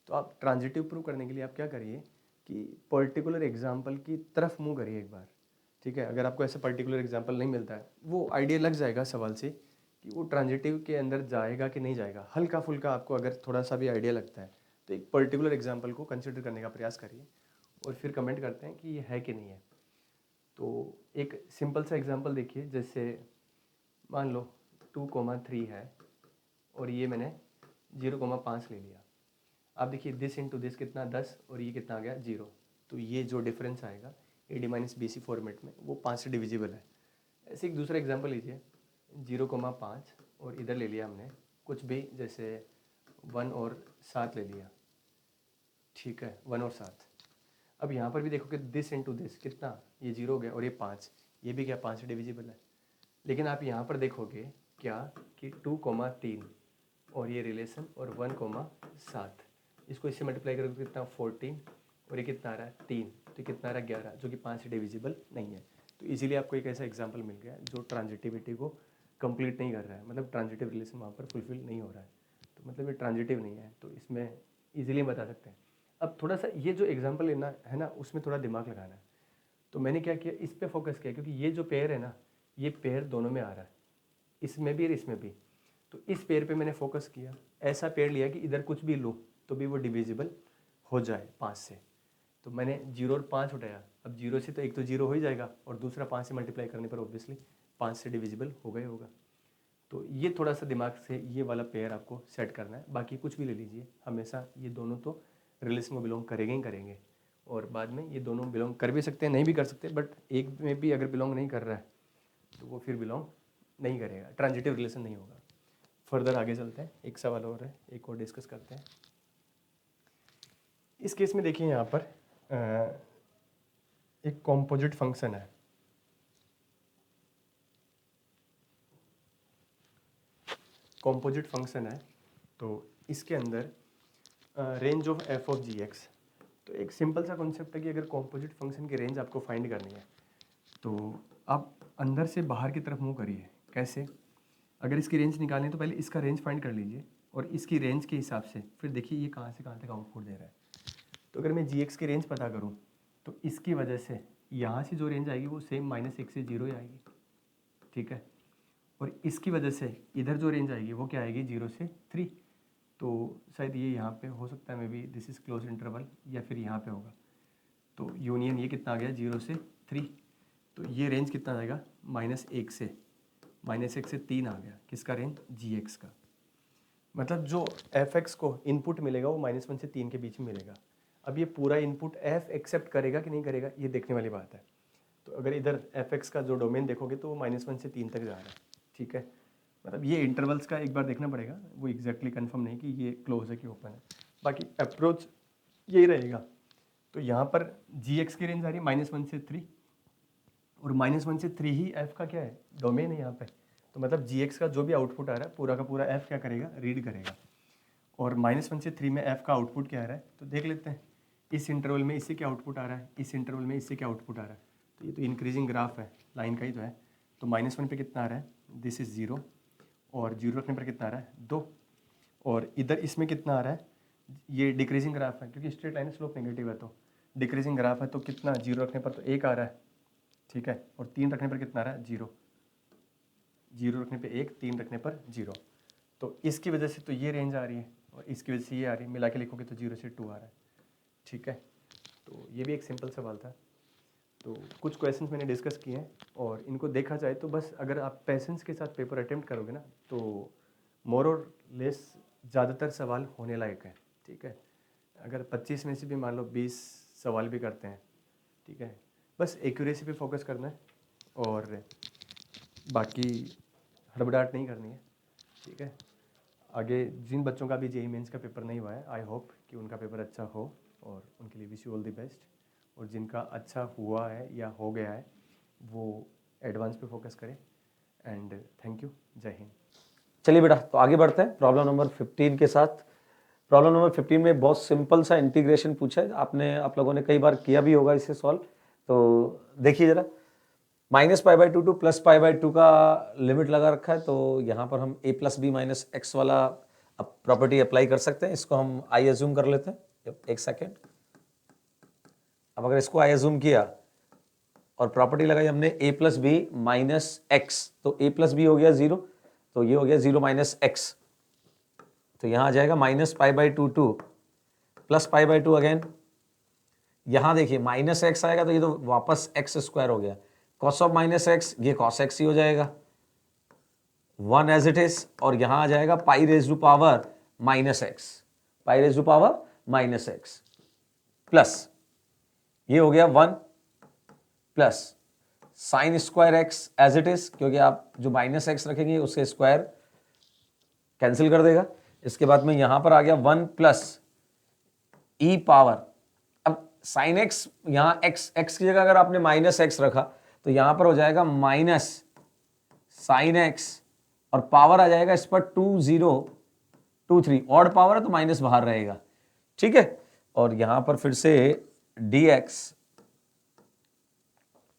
आप ट्रांजिटिव प्रूव करने के लिए आप क्या करिए कि पर्टिकुलर एग्जाम्पल की तरफ मूव करिए एक बार, ठीक है, अगर आपको ऐसा पर्टिकुलर एग्जांपल नहीं मिलता है, वो आइडिया लग जाएगा सवाल से कि वो ट्रांजिटिव के अंदर जाएगा कि नहीं जाएगा। हल्का फुल्का आपको अगर थोड़ा सा भी आइडिया लगता है तो एक पर्टिकुलर एग्जांपल को कंसिडर करने का प्रयास करिए और फिर कमेंट करते हैं कि ये है कि नहीं है। तो एक सिंपल सा एग्जांपल देखिए, जैसे मान लो 2,3 है और ये मैंने 0,5 ले लिया। आप देखिए दिस इंटू दिस कितना 10 और ये कितना आ गया 0। तो ये जो डिफरेंस आएगा AD माइनस BC फॉर्मेट में वो 5 से डिविजिबल है। ऐसे एक दूसरा एग्जांपल लीजिए 0,5 और इधर ले लिया हमने कुछ भी, जैसे 1 और 7 ले लिया, ठीक है, 1 और 7। अब यहाँ पर भी देखो कि दिस इंटू दिस कितना, ये 0 हो गया और ये 5, ये भी क्या 5 से डिविजिबल है। लेकिन आप यहाँ पर देखोगे क्या कि 2,3 और ये रिलेशन और 1,7, इसको इससे मल्टीप्लाई करोगे कितना 14 और ये कितना आ रहा है 3, तो कितना आ रहा है 11, जो कि 5 से डिविजिबल नहीं है। तो इजीली आपको एक ऐसा एग्जांपल मिल गया जो ट्रांजिटिविटी को कंप्लीट नहीं कर रहा है, मतलब ट्रांजिटिव रिलेशन वहाँ पर फुलफिल नहीं हो रहा है, तो मतलब ये ट्रांजिटिव नहीं है। तो इसमें ईजिली बता सकते हैं। अब थोड़ा सा ये जो एग्जाम्पल लेना है ना, उसमें थोड़ा दिमाग लगाना है। तो मैंने क्या किया, इस पर फोकस किया, क्योंकि ये जो पेयर है ना, ये पेयर दोनों में आ रहा है, इसमें भी और इसमें भी। तो इस पेयर पे मैंने फोकस किया, ऐसा पेयर लिया कि इधर कुछ भी लूँ तो भी वो डिविजिबल हो जाए 5 से। तो मैंने 0 और 5 उठाया। अब 0 से तो एक तो 0 हो ही जाएगा और दूसरा 5 से मल्टीप्लाई करने पर ऑब्वियसली 5 से डिविजिबल हो गया होगा। तो ये थोड़ा सा दिमाग से ये वाला पेयर आपको सेट करना है। बाकी कुछ भी ले लीजिए, हमेशा ये दोनों तो रिलेशन को बिलोंग करेंगे ही करेंगे, और बाद में ये दोनों बिलोंग कर भी सकते हैं, नहीं भी कर सकते, बट एक में भी अगर बिलोंग नहीं कर रहा है तो वो फिर बिलोंग नहीं करेगा, ट्रांजिटिव रिलेशन नहीं होगा। फर्दर आगे चलते हैं, एक सवाल और है, एक और डिस्कस करते हैं। इस केस में देखिए यहाँ पर एक कॉम्पोजिट फंक्शन है, कॉम्पोजिट फंक्शन है। तो इसके अंदर range of f of gx। तो एक सिंपल सा कॉन्सेप्ट है कि अगर कॉम्पोजिट फंक्शन की रेंज आपको फाइंड करनी है तो आप अंदर से बाहर की तरफ मूव करिए। कैसे? अगर इसकी रेंज निकालनी है तो पहले इसका रेंज फाइंड कर लीजिए और इसकी रेंज के हिसाब से फिर देखिए ये कहाँ से कहाँ तक आउटपुट दे रहा है। तो अगर मैं gx की रेंज पता करूँ तो इसकी वजह से यहाँ से जो रेंज आएगी वो सेम -1 से 0 ही आएगी, ठीक है। और इसकी वजह से इधर जो रेंज आएगी वो क्या आएगी 0 से 3। तो शायद ये यहाँ पे हो सकता है, may be this is close interval, या फिर यहाँ पे होगा। तो यूनियन ये कितना आ गया 0 से 3। तो ये रेंज कितना आएगा -1 से 3 आ गया। किसका रेंज? gx का। मतलब जो fx को इनपुट मिलेगा वो -1 से 3 के बीच में मिलेगा। अब ये पूरा इनपुट f एक्सेप्ट करेगा कि नहीं करेगा ये देखने वाली बात है। तो अगर इधर fx का जो डोमेन देखोगे तो वो -1 से 3 तक जा रहा है, ठीक है। मतलब ये इंटरवल्स का एक बार देखना पड़ेगा, वो एग्जैक्टली कंफर्म नहीं कि ये क्लोज है कि ओपन है, बाकी अप्रोच यही रहेगा। तो यहाँ पर gx की रेंज आ रही है -1 से 3 और -1 से 3 ही f का क्या है डोमेन है यहाँ पे। तो मतलब gx का जो भी आउटपुट आ रहा है पूरा का पूरा f क्या करेगा रीड करेगा। और -1 से 3 में f का आउटपुट क्या आ रहा है तो देख लेते हैं। इस इंटरवल में इससे क्या आउटपुट आ रहा है, इस इंटरवल में इससे क्या आउटपुट आ रहा है। तो ये तो इंक्रीजिंग ग्राफ है, लाइन का ही तो है। तो -1 पे कितना आ रहा है, दिस इज़ 0 और 0 रखने पर कितना आ रहा है 2। और इधर इसमें कितना आ रहा है, ये डिक्रीजिंग ग्राफ है क्योंकि स्ट्रेट लाइन स्लोप नेगेटिव है, तो डिक्रीजिंग ग्राफ है तो कितना 0 रखने पर तो 1 आ रहा है, ठीक है। और 3 रखने पर कितना आ रहा है 0, 0 रखने पर 1, 3 रखने पर 0। तो इसकी वजह से तो ये रेंज आ रही है और इसकी वजह से ये आ रही है, मिला के लिखोगे तो 0 से 2 आ रहा है, ठीक है। तो ये भी एक सिंपल सवाल था। तो कुछ क्वेश्चंस मैंने डिस्कस किए हैं और इनको देखा जाए तो बस अगर आप पेशेंस के साथ पेपर अटेम्प्ट करोगे ना तो मोर और लेस ज़्यादातर सवाल होने लायक है, ठीक है। अगर 25 में से भी मान लो 20 सवाल भी करते हैं, ठीक है, बस एक्यूरेसी पे फोकस करना है और बाकी हड़बड़ाहट नहीं करनी है, ठीक है। आगे जिन बच्चों का भी जेईई मेंस का पेपर नहीं हुआ है, आई होप कि उनका पेपर अच्छा हो और उनके लिए wish you all the best. और जिनका अच्छा हुआ है या हो गया है वो एडवांस पे फोकस करें। एंड थैंक यू, जय हिंद। चलिए बेटा, तो आगे बढ़ते हैं प्रॉब्लम नंबर 15 के साथ। प्रॉब्लम नंबर 15 में बहुत सिंपल सा इंटीग्रेशन पूछा है, आप लोगों ने कई बार किया भी होगा इसे सॉल्व। तो देखिए जरा, -π/2 टू +π/2 का लिमिट लगा रखा है, तो यहाँ पर हम a + b - x वाला प्रॉपर्टी अप्लाई कर सकते हैं। इसको हम आई एज्यूम कर लेते हैं, एक सेकेंड। अब अगर इसको आई एज्यूम किया और प्रॉपर्टी लगाई हमने a plus b minus x, तो a प्लस बी हो गया 0, तो ये हो गया 0 माइनस एक्स, तो यहां आ जाएगा minus pi by 2 plus pi by 2 again, यहां देखिए माइनस एक्स आएगा तो ये तो वापस एक्स स्क्वायर हो गया, कॉस ऑफ माइनस एक्स ये कॉस एक्स ही हो जाएगा 1 एज इट इज, और यहां आ जाएगा pi raise to power minus X, pi raise to power minus X plus ये हो गया 1 plus sine square X as it is, क्योंकि आप जो माइनस एक्स रखेंगे उसके स्क्वायर कैंसिल कर देगा। इसके बाद में यहां पर आ गया 1 प्लस ई पावर, अब साइन एक्स यहां एक्स की जगह अगर आपने माइनस एक्स रखा तो यहां पर हो जाएगा माइनस साइन एक्स और पावर आ जाएगा इस पर 2023, ऑड पावर है तो माइनस बाहर रहेगा, ठीक है। और यहां पर फिर से dx,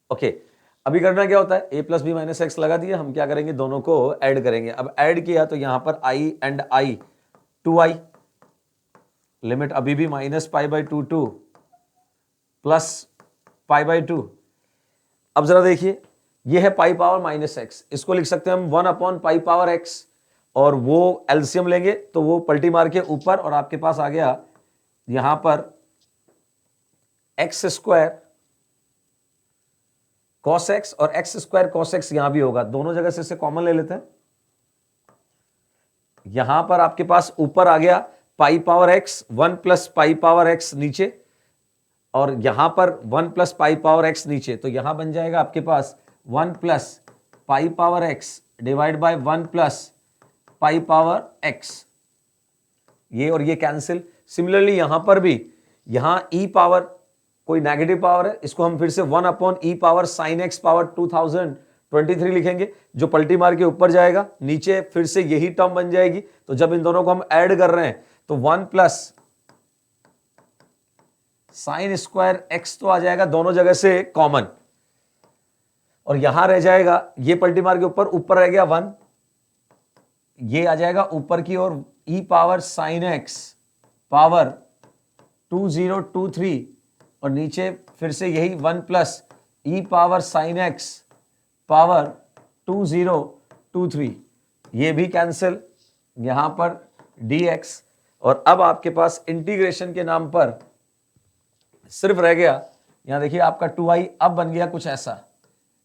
ओके अभी करना क्या होता है, a plus b minus x लगा दिया, हम क्या करेंगे दोनों को ऐड करेंगे। अब ऐड किया तो यहां पर i and i 2i, limit अभी भी minus pi by 2 plus pi by 2। अब जरा देखिए ये है पाई पावर माइनस एक्स, इसको लिख सकते हैं हम 1 अपॉन पाई पावर एक्स, और वो एलसीएम लेंगे तो वो पलटी मार के ऊपर, और आपके पास आ गया यहां पर एक्स स्क्वायर कॉस एक्स और एक्स स्क्वायर कॉस एक्स यहां भी होगा, दोनों जगह से इसे कॉमन ले लेते हैं। यहां पर आपके पास ऊपर आ गया pi power X 1 plus pi power X नीचे, और यहां पर 1 प्लस पाई पावर एक्स नीचे, तो यहां बन जाएगा आपके पास 1 plus pi power x divide by 1 plus pi power x, ये और ये कैंसिल। सिमिलरली यहां पर भी यहां ई पावर कोई नेगेटिव पावर है, इसको हम फिर से 1 अपॉन ई पावर साइन एक्स पावर 2023 लिखेंगे, जो पलटी मार के ऊपर जाएगा, नीचे फिर से यही टर्म बन जाएगी। तो जब इन दोनों को हम ऐड कर रहे हैं तो 1 प्लस साइन स्क्वायर एक्स तो आ जाएगा दोनों जगह से कॉमन, और यहां रह जाएगा ये पलटी मार के ऊपर रह गया 1, ये आ जाएगा ऊपर की ओर ई पावर साइन एक्स पावर 2023, और नीचे फिर से यही 1 प्लस ई पावर साइन एक्स पावर 2023, ये भी कैंसिल, यहां पर dx, और अब आपके पास इंटीग्रेशन के नाम पर सिर्फ रह गया, यहां देखिए आपका 2i अब बन गया कुछ ऐसा,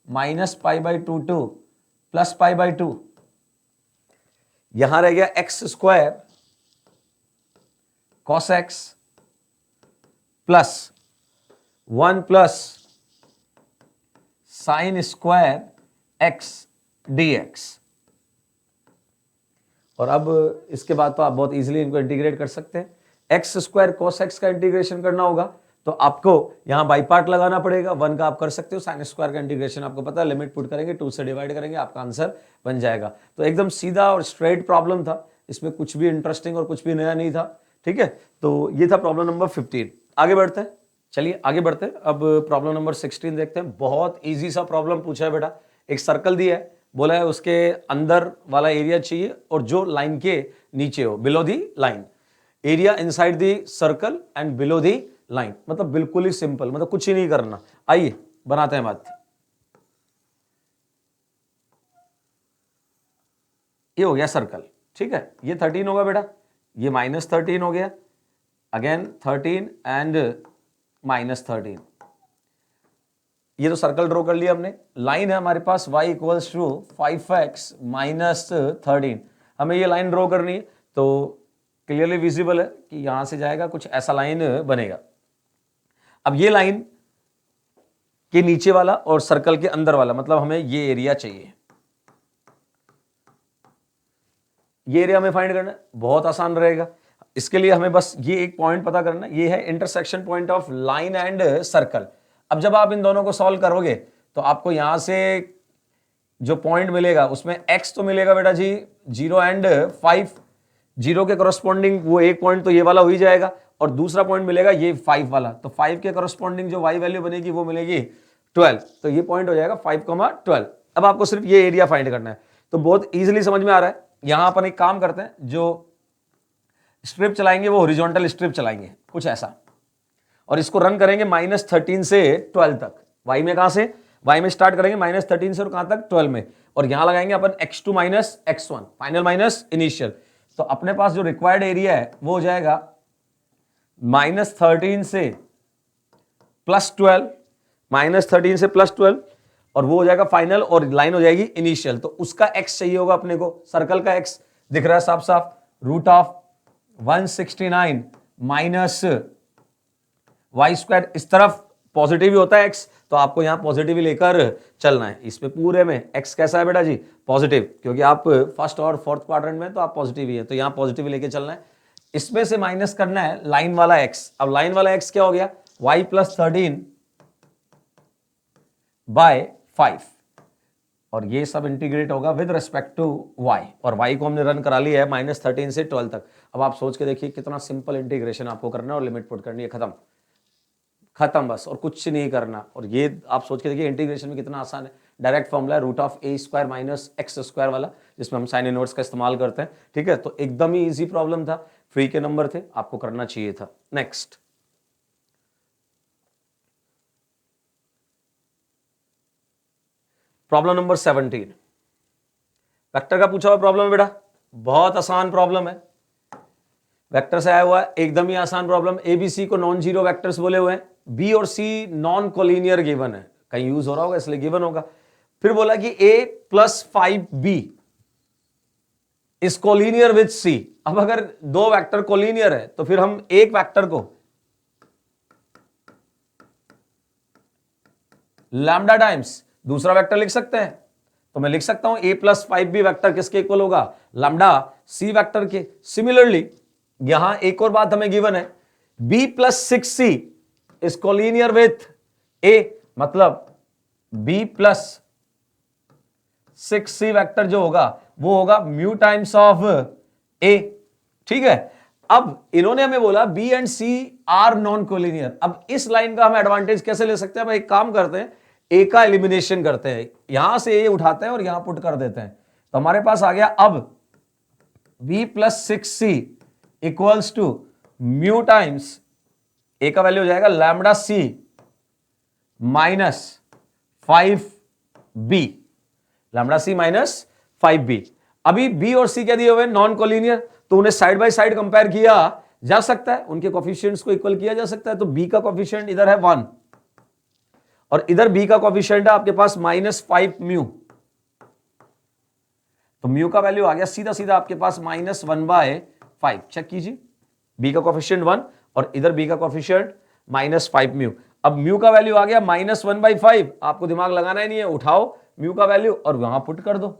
minus pi by 2 plus pi by 2, यहां रह गया x square cos x plus 1 plus sine square x dx। और अब इसके बाद तो आप बहुत इजीली इनको इंटीग्रेट कर सकते हैं। एक्स स्क्वायर कॉस एक्स का इंटीग्रेशन करना होगा तो आपको यहां बाई पार्ट लगाना पड़ेगा, 1 का आप कर सकते हो, साइन स्क्वायर का इंटीग्रेशन आपको पता है, लिमिट पुट करेंगे 2 से डिवाइड करेंगे, आपका आंसर बन जाएगा। तो एकदम सीधा और स्ट्रेट प्रॉब्लम था, इसमें कुछ भी इंटरेस्टिंग और कुछ भी नया नहीं था, ठीक है। तो ये था प्रॉब्लम नंबर 15। आगे बढ़ते हैं, चलिए आगे बढ़ते हैं। अब प्रॉब्लम नंबर 16 देखते हैं। बहुत ईजी सा प्रॉब्लम पूछा है बेटा, एक सर्कल दिया है, बोला है उसके अंदर वाला एरिया चाहिए और जो लाइन के नीचे हो, below the line, area inside the circle and below the line, मतलब बिल्कुल ही सिंपल, मतलब कुछ ही नहीं करना। आइए बनाते हैं बात। ये हो गया सर्कल, ठीक है, ये 13 होगा बेटा, ये -13 हो गया, अगेन 13 एंड -13, ये तो सर्कल ड्रॉ कर लिया हमने। लाइन है हमारे पास y equals to 5x minus 13, हमें ये लाइन ड्रॉ करनी है, तो क्लियरली विजिबल है कि यहां से जाएगा कुछ ऐसा लाइन बनेगा। अब ये लाइन के नीचे वाला और सर्कल के अंदर वाला, मतलब हमें ये एरिया चाहिए, ये एरिया हमें फाइंड करना है, बहुत आसान रहेगा। इसके लिए हमें बस ये एक पॉइंट पता करना है, ये है intersection point of line and circle. अब जब आप इन दोनों को सॉल्व करोगे तो आपको यहां से जो पॉइंट मिलेगा उसमें x तो मिलेगा बेटा जी 0 एंड 5, 0 के करस्पॉन्डिंग वो एक पॉइंट तो ये वाला हो ही जाएगा, और दूसरा पॉइंट मिलेगा ये 5 वाला, तो 5 के करस्पॉन्डिंग जो y वैल्यू बनेगी वो मिलेगी 12, तो ये पॉइंट हो जाएगा 5,12। अब आपको सिर्फ ये एरिया फाइंड करना है, तो बहुत इजीली समझ में आ रहा है। यहां अपन एक काम करते हैं, जो स्ट्रिप चलाएंगे वो हॉरिजॉन्टल स्ट्रिप चलाएंगे कुछ ऐसा, और इसको रन करेंगे -13 से 12 तक। y में कहां से y में स्टार्ट करेंगे -13 से और कहां तक 12 में, और यहां लगाएंगे अपन x2 minus x1, final minus initial. तो अपने पास जो रिक्वायर्ड एरिया है वो हो जाएगा -13 से +12, -13 से +12, और वो हो जाएगा फाइनल, और लाइन हो जाएगी इनिशियल। तो उसका x चाहिए होगा अपने को, सर्कल का x दिख रहा है साफ साफ, √169 माइनस y², इस तरफ पॉजिटिव ही होता है x, तो आपको यहां पॉजिटिव ही लेकर चलना है। इसमें पूरे में x कैसा है बेटा जी, पॉजिटिव, क्योंकि आप फर्स्ट और फोर्थ क्वाड्रेंट में तो आप पॉजिटिव ही है, तो यहां पॉजिटिव लेके चलना है। इसमें से माइनस करना है लाइन वाला x। अब लाइन वाला x क्या हो गया, y + 13/5, और ये सब इंटीग्रेट होगा विद रिस्पेक्ट टू y, और y को हमने रन करा लिया है -13 से 12 तक। अब आप सोच के देखिए कितना सिंपल इंटीग्रेशन आपको करना है, और लिमिट पुट करनी है, खत्म खत्म बस, और कुछ नहीं करना। और ये आप सोच के देखिए इंटीग्रेशन में कितना आसान है, डायरेक्ट फॉर्मूला है √a² - x² वाला, जिसमें हम साइन इनवर्स का इस्तेमाल करते हैं। ठीक है, तो एकदम ही इजी प्रॉब्लम था, फ्री के नंबर थे, आपको करना चाहिए था। नेक्स्ट, प्रॉब्लम नंबर 17, वेक्टर का पूछा हुआ प्रॉब्लम है बेटा, बहुत आसान प्रॉब्लम है, वेक्टर से आया हुआ है, एकदम ही आसान प्रॉब्लम। ए बी सी को नॉन जीरो वेक्टर्स बोले हुए हैं, बी और सी नॉन कोलिनियर गिवन है, कहीं यूज हो रहा होगा इसलिए गिवन होगा। फिर बोला कि a + 5b is collinear with c। अब अगर दो वेक्टर कोलिनियर है तो फिर हम एक वेक्टर को लैम्डा टाइम्स दूसरा वेक्टर लिख सकते हैं, तो मैं लिख सकता हूं a + 5b वेक्टर किसके इक्वल होगा, लैम्डा c वेक्टर के। सिमिलरली यहां एक और बात हमें गिवन है, b + 6c is collinear with a, मतलब b + 6c वेक्टर जो होगा वो होगा म्यू टाइम्स ऑफ a। ठीक है, अब इन्होंने हमें बोला b and c are non collinear. अब इस लाइन का हम एडवांटेज कैसे ले सकते हैं, अब एक काम करते हैं, a का एलिमिनेशन करते हैं, यहां से a उठाते हैं और यहां पुट कर देते हैं, तो हमारे पास आ गया अब b + 6c equals to mu times a का वैल्यू हो जाएगा lambda c -5b, lambda c -5b। अभी b और c क्या दिए हुए, नॉन कोलिनियर, तो उन्हें साइड बाय साइड कंपेयर किया जा सकता है, उनके कोफिशिएंट्स को इक्वल किया जा सकता है। तो b का कोफिशिएंट इधर है 1 और इधर b का कोफिशिएंट है आपके पास -5 म्यू, तो म्यू का वैल्यू आ गया सीधा सीधा आपके पास -1/5। चेक कीजिए, b का कोफिशिएंट 1 और इधर b का कोफिशिएंट -5 म्यू। अब म्यू का वैल्यू आ गया -1/5, आपको दिमाग लगाना ही नहीं है, उठाओ म्यू का वैल्यू और वहां पुट कर दो।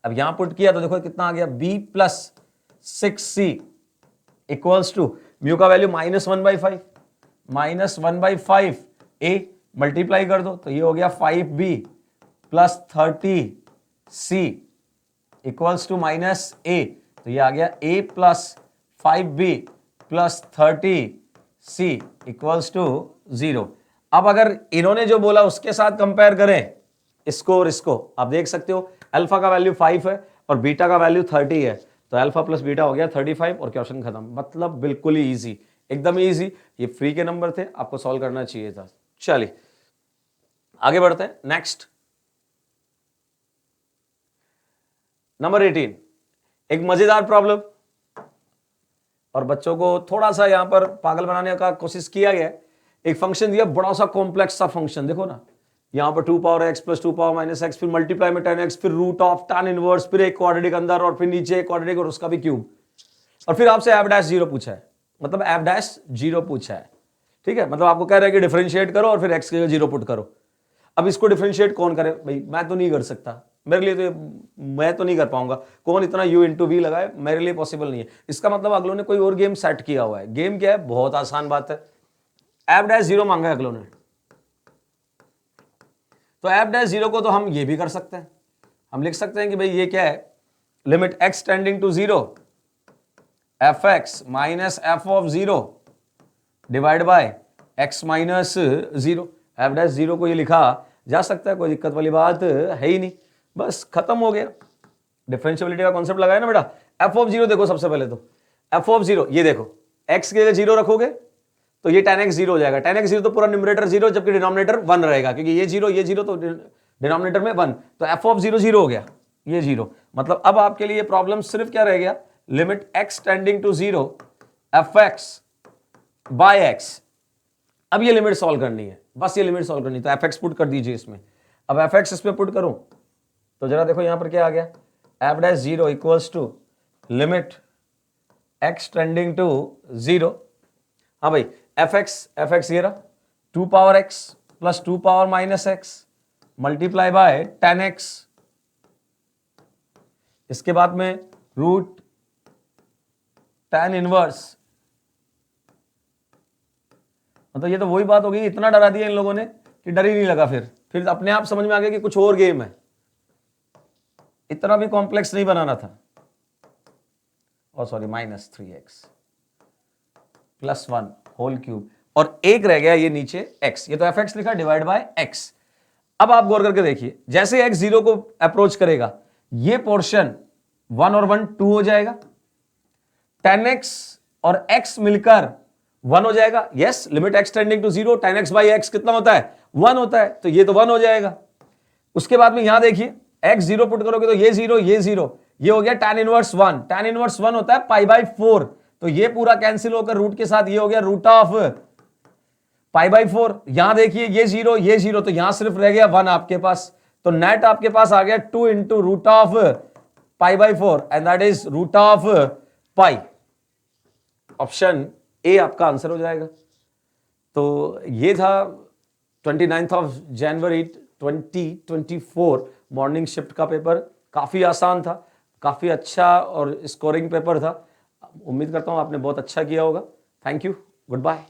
अब यहां पुट किया तो देखो कितना आ गया, b + 6c equals to mu का वैल्यू -1/5 -1/5 a, मल्टीप्लाई कर दो तो ये हो गया 5b + 30c equals to -a, तो ये आ गया a + 5b + 30c equals to 0। अब अगर इन्होंने जो बोला उसके साथ कंपेयर करें इसको और इसको, आप देख सकते हो अल्फा का वैल्यू 5 है और बीटा का वैल्यू 30 है, तो अल्फा + बीटा हो गया 35 और क्वेश्चन खत्म। मतलब बिल्कुल ही इजी, एकदम इजी, ये फ्री के नंबर थे, आपको सॉल्व करना चाहिए था। चलिए आगे बढ़ते हैं। नेक्स्ट, नंबर 18, एक मजेदार प्रॉब्लम, और बच्चों को थोड़ा सा यहां पर पागल बनाने का कोशिश किया गया है। एक फंक्शन दिया, बड़ा सा कॉम्प्लेक्स सा फंक्शन, देखो ना यहां पर 2x + 2 - x, फिर मल्टीप्लाई में 10x, फिर √tan इनवर्स, फिर एक क्वाड्रेटिक अंदर और फिर नीचे एक क्वाड्रेटिक और उसका भी क्यूब, और फिर आपसे f' पूछा है, मतलब f' पूछा है। ठीक है, मतलब आपको कह रहा है कि डिफरेंशिएट करो और फिर x के 0 पुट करो। अब इसको डिफरेंशिएट कौन करे भाई, मैं तो नहीं कर सकता, मेरे लिए तो मैं तो नहीं कर पाऊंगा, कौन इतना u × v लगाए, मेरे लिए पॉसिबल नहीं है। इसका मतलब अगलों ने कोई और गेम सेट किया हुआ है। गेम क्या है, बहुत आसान बात है, f' मांगा है अगलों ने, तो f' को तो हम ये भी कर सकते हैं, हम लिख सकते हैं कि भाई ये क्या है, limit x tending to 0 fx - f(0) divide by x - 0। f' को ये लिखा जा सकता है, कोई दिक्कत वाली बात है ही नहीं, बस खत्म हो गया। डिफरेंशियबिलिटी का कॉन्सेप्ट लगाया ना बेटा। f(0) देखो सबसे पहले तो f(0) ये देखो x के 0 रखोगे तो ये tan x 0 हो जाएगा। tan x 0 तो पूरा न्यूमरेटर 0 जबकि डिनोमिनेटर 1 रहेगा, क्योंकि ये 0 तो डिनोमिनेटर में 1, तो f ऑफ 0 0 हो गया, ये 0। मतलब अब आपके लिए प्रॉब्लम सिर्फ क्या रह गया, limit x tending to 0 fx by x। अब ये लिमिट सॉल्व करनी है, बस ये लिमिट सॉल्व करनी है। तो fx पुट कर दीजिए इसमें। अब fx इसमें पुट करूं तो जरा देखो यहां पर क्या आ गया, f dash 0 equals to limit x tending to 0। हाँ भाई, fx ये रहा 2 power x plus 2 power minus x multiply by tan x। इसके बाद में रूट tan इनवर्स। मतलब ये तो वही बात हो गई, इतना डरा दिया इन लोगों ने कि डर ही नहीं लगा। फिर अपने आप समझ में आ गया कि कुछ और गेम है, इतना भी कॉम्प्लेक्स नहीं बनाना था। और sorry, minus 3x plus 1 whole cube, और एक रह गया ये नीचे x, ये तो fx लिखा डिवाइड बाय x। अब आप गौर करके देखिए, जैसे x 0 को अप्रोच करेगा ये पोर्शन 1 और 1 2 हो जाएगा, tan x और x मिलकर 1 हो जाएगा। Yes, limit x tending to 0 tan x by x कितना होता है, 1 होता है, तो ये तो 1 हो जाएगा। उसके बाद में यहां देखिए x 0 पुट करोगे तो ये 0 ये हो गया tan इनवर्स 1। tan इनवर्स 1 होता है पाई बाई 4, तो ये पूरा कैंसिल होकर रूट के साथ ये हो गया रूट ऑफ पाई बाई 4। यहां देखिए ये 0 तो यहां सिर्फ रह गया 1 आपके पास, तो नेट आपके पास आ गया 2 into root of pi by 4 and that is root of pi. Option a आपका आंसर हो जाएगा। तो ये था 29 ऑफ जनवरी 2024 मॉर्निंग शिफ्ट का पेपर। काफ़ी आसान था, काफ़ी अच्छा और स्कोरिंग पेपर था। उम्मीद करता हूँ आपने बहुत अच्छा किया होगा। Thank you, good bye.